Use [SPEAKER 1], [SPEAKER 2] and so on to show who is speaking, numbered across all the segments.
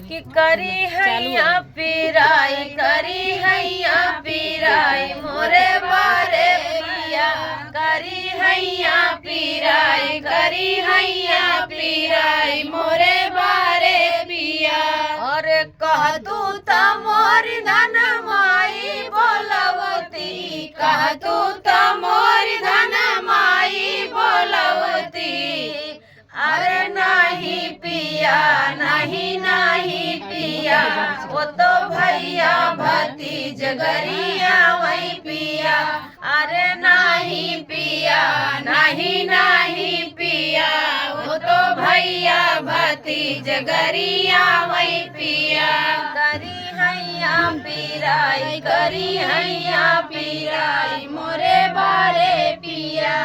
[SPEAKER 1] कि करी हैया पीराई करी हैया पीराई मोरे बारे पिया करी हैया पीराई करी हैया पीराई मोरे बारे पिया। और कह तू त मोरी धन माई बोलवती कह तू त मोरी धन माई बोलवती। अरे नहीं पिया नहीं नहीं पिया वो तो भैया भतीज गरिया वही पिया। अरे नहीं पिया नहीं नहीं पिया वो तो भैया भतीज गरिया वही पिया। करी हैया पीराई करी हैया पीराई मोरे बारे पिया।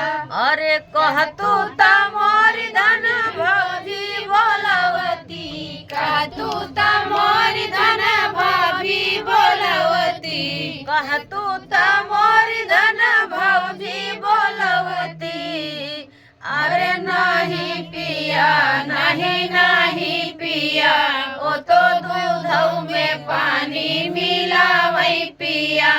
[SPEAKER 1] अरे कह तू त मोरी धन भाभी बोलवती कह तू त मोरी धन भाभी बोलवती कह तू त मोरी धन भाभी बोलवती। अरे नहीं पिया नहीं नहीं पिया वो तो दूधऊ में पानी मिलावई पिया।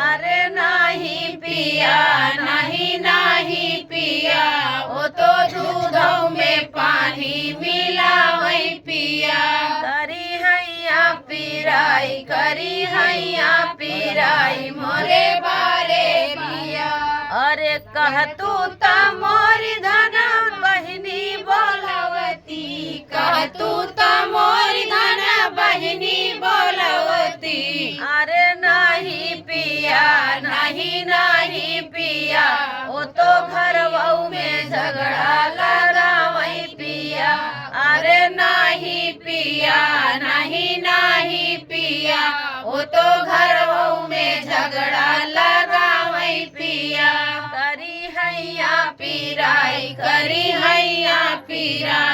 [SPEAKER 1] अरे नहीं पिया नहीं नहीं पिया वो तो दूधऊ में पानी मिलावई पिया। करी हैया पीराई करी हैया पीराई मोरे बारे पिया। अरे कह तू त मोरी धन बहिनी बोलवती कह तू त मोरी धन बहिनी बोलवती। अरे नहीं पिया नहीं नहीं पिया वो तो घर बहू में झगड़ा लगावई पिया। अरे नहीं पिया नहीं नहीं पिया वो तो घर बहू में झगड़ा लगावई पिया। करी हैया पीराई करी हैया पीराई।